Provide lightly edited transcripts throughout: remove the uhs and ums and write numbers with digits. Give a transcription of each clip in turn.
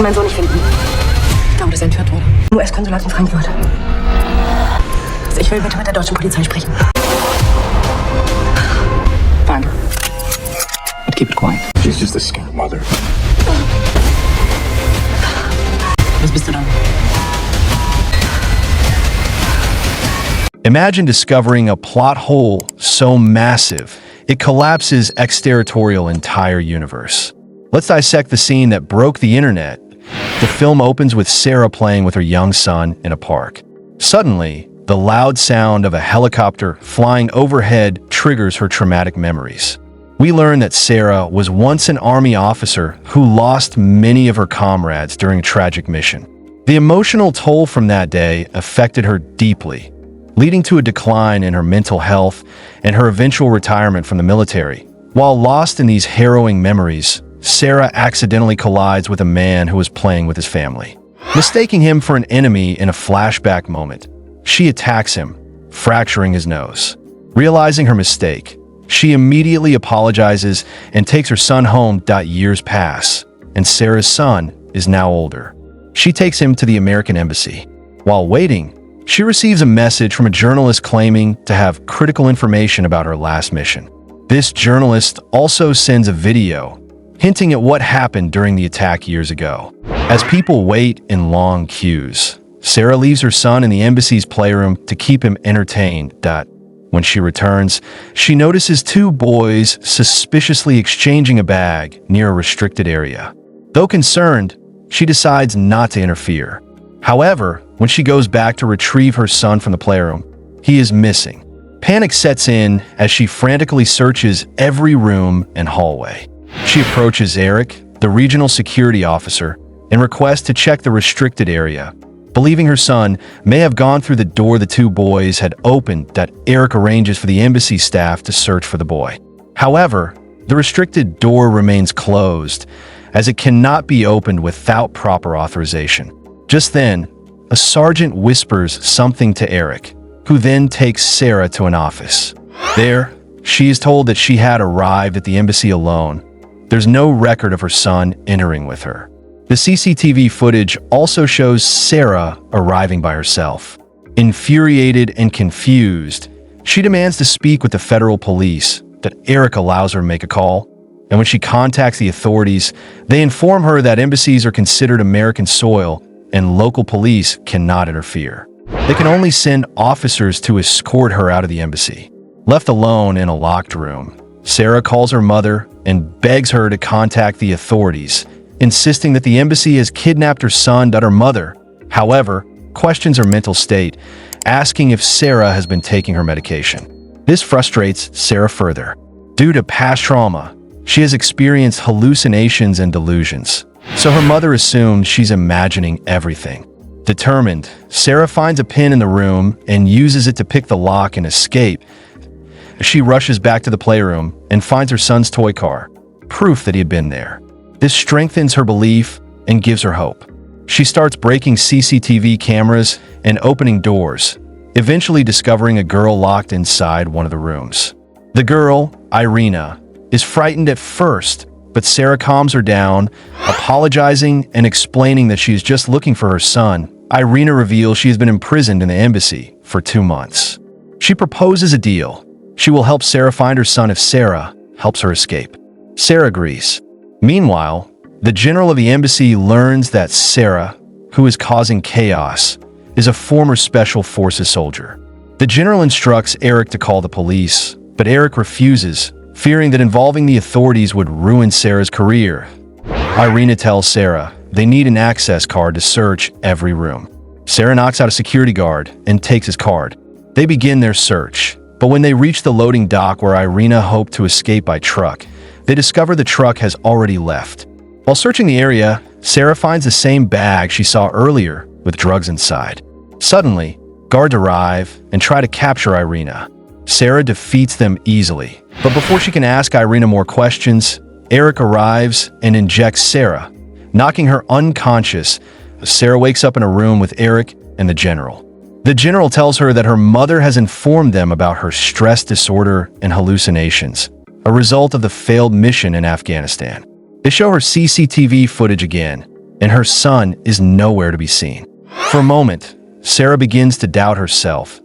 Meinen Sohn nicht finden. Ich glaube, dass er entführt wurde. US-Konsulat in Frankfurt. Ich will bitte mit der deutschen Polizei sprechen. Fine. But keep it quiet. She's just a scared mother. Was bist du dann? Imagine discovering a plot hole so massive, it collapses Exterritorial entire universe. Let's dissect the scene that broke the internet. The film opens with Sara playing with her young son in a park. Suddenly, the loud sound of a helicopter flying overhead triggers her traumatic memories. We learn that Sara was once an army officer who lost many of her comrades during a tragic mission. The emotional toll from that day affected her deeply, leading to a decline in her mental health and her eventual retirement from the military. While lost in these harrowing memories, Sara accidentally collides with a man who was playing with his family. Mistaking him for an enemy in a flashback moment, she attacks him, fracturing his nose. Realizing her mistake, she immediately apologizes and takes her son home. Years pass, and Sara's son is now older. She takes him to the American embassy. While waiting, she receives a message from a journalist claiming to have critical information about her last mission. This journalist also sends a video hinting at what happened during the attack years ago. As people wait in long queues, Sara leaves her son in the embassy's playroom to keep him entertained. When she returns, she notices two boys suspiciously exchanging a bag near a restricted area. Though concerned, she decides not to interfere. However, when she goes back to retrieve her son from the playroom, he is missing. Panic sets in as she frantically searches every room and hallway. She approaches Eric, the regional security officer, and requests to check the restricted area. Believing her son may have gone through the door the two boys had opened, Eric arranges for the embassy staff to search for the boy. However, the restricted door remains closed, as it cannot be opened without proper authorization. Just then, a sergeant whispers something to Eric, who then takes Sara to an office. There, she is told that she had arrived at the embassy alone. There's no record of her son entering with her. The CCTV footage also shows Sara arriving by herself. Infuriated and confused, she demands to speak with the federal police, but Eric allows her to make a call. And when she contacts the authorities, they inform her that embassies are considered American soil and local police cannot interfere. They can only send officers to escort her out of the embassy. Left alone in a locked room, Sara calls her mother and begs her to contact the authorities, insisting that the embassy has kidnapped her son. Her mother, however, questions her mental state, asking if Sara has been taking her medication. This frustrates Sara further. Due to past trauma, she has experienced hallucinations and delusions, so her mother assumes she's imagining everything. Determined, Sara finds a pin in the room and uses it to pick the lock and escape. She rushes back to the playroom and finds her son's toy car, proof that he had been there. This strengthens her belief and gives her hope. She starts breaking CCTV cameras and opening doors, eventually discovering a girl locked inside one of the rooms. The girl, Irina, is frightened at first, but Sara calms her down, apologizing and explaining that she is just looking for her son. Irina reveals she has been imprisoned in the embassy for 2 months. She proposes a deal. She will help Sara find her son if Sara helps her escape. Sara agrees. Meanwhile, the general of the embassy learns that Sara, who is causing chaos, is a former special forces soldier. The general instructs Eric to call the police, but Eric refuses, fearing that involving the authorities would ruin Sara's career. Irina tells Sara they need an access card to search every room. Sara knocks out a security guard and takes his card. They begin their search, but when they reach the loading dock where Irina hoped to escape by truck, they discover the truck has already left. While searching the area, Sara finds the same bag she saw earlier with drugs inside. Suddenly, guards arrive and try to capture Irina. Sara defeats them easily, but before she can ask Irina more questions, Eric arrives and injects Sara, knocking her unconscious. Sara wakes up in a room with Eric and the general. The general tells her that her mother has informed them about her stress disorder and hallucinations, a result of the failed mission in Afghanistan. They show her CCTV footage again, and her son is nowhere to be seen. For a moment, Sara begins to doubt herself.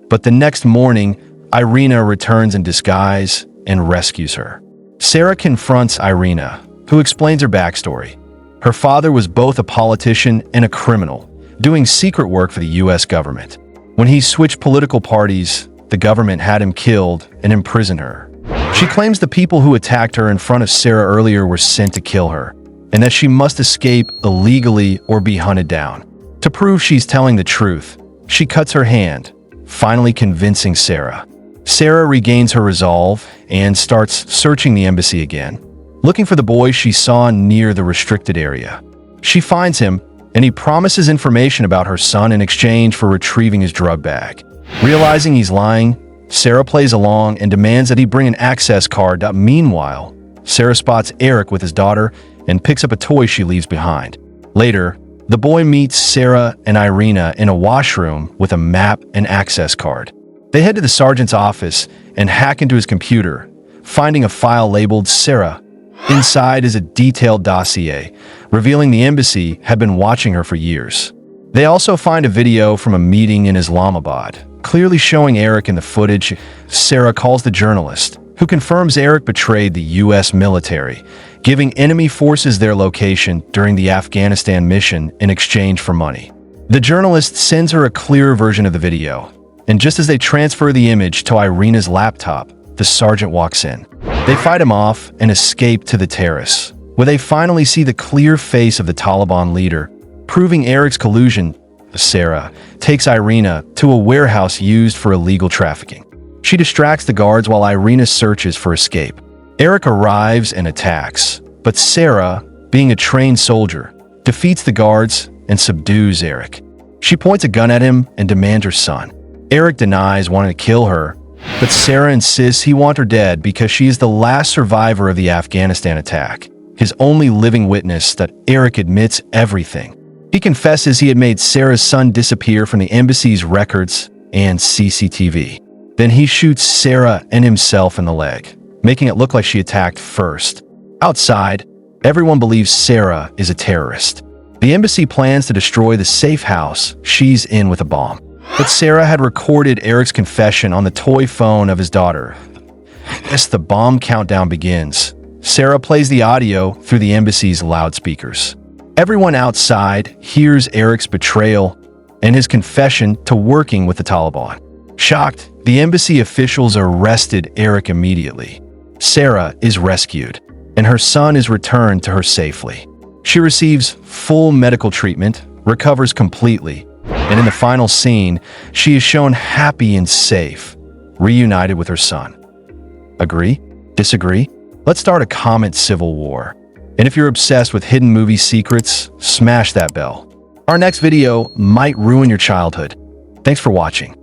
But the next morning, Irina returns in disguise and rescues her. Sara confronts Irina, who explains her backstory. Her father was both a politician and a criminal, doing secret work for the US government. When he switched political parties, the government had him killed and imprisoned her. She claims the people who attacked her in front of Sara earlier were sent to kill her, and that she must escape illegally or be hunted down. To prove she's telling the truth, she cuts her hand, finally convincing Sara. Sara regains her resolve and starts searching the embassy again, looking for the boy she saw near the restricted area. She finds him, and he promises information about her son in exchange for retrieving his drug bag. Realizing he's lying, Sara plays along and demands that he bring an access card. Meanwhile, Sara spots Eric with his daughter and picks up a toy she leaves behind. Later, the boy meets Sara and Irina in a washroom with a map and access card. They head to the sergeant's office and hack into his computer, finding a file labeled Sara. Inside is a detailed dossier, revealing the embassy had been watching her for years. They also find a video from a meeting in Islamabad, clearly showing Eric in the footage. Sara calls the journalist, who confirms Eric betrayed the US military, giving enemy forces their location during the Afghanistan mission in exchange for money. The journalist sends her a clearer version of the video, and just as they transfer the image to Irina's laptop, the sergeant walks in. They fight him off and escape to the terrace, where they finally see the clear face of the Taliban leader, proving Eric's collusion. Sara takes Irina to a warehouse used for illegal trafficking. She distracts the guards while Irina searches for escape. Eric arrives and attacks, but Sara, being a trained soldier, defeats the guards and subdues Eric. She points a gun at him and demands her son. Eric denies wanting to kill her, but Sara insists he wants her dead because she is the last survivor of the Afghanistan attack, his only living witness. That Eric admits everything. He confesses he had made Sara's son disappear from the embassy's records and CCTV. Then he shoots Sara and himself in the leg, making it look like she attacked first. Outside, everyone believes Sara is a terrorist. The embassy plans to destroy the safe house she's in with a bomb. But Sara had recorded Eric's confession on the toy phone of his daughter. As the bomb countdown begins, Sara plays the audio through the embassy's loudspeakers. Everyone outside hears Eric's betrayal and his confession to working with the Taliban. Shocked, the embassy officials arrested Eric immediately. Sara is rescued, and her son is returned to her safely. She receives full medical treatment, recovers completely, and in the final scene, she is shown happy and safe, reunited with her son. Agree? Disagree? Let's start a comment civil war. And if you're obsessed with hidden movie secrets, smash that bell. Our next video might ruin your childhood. Thanks for watching.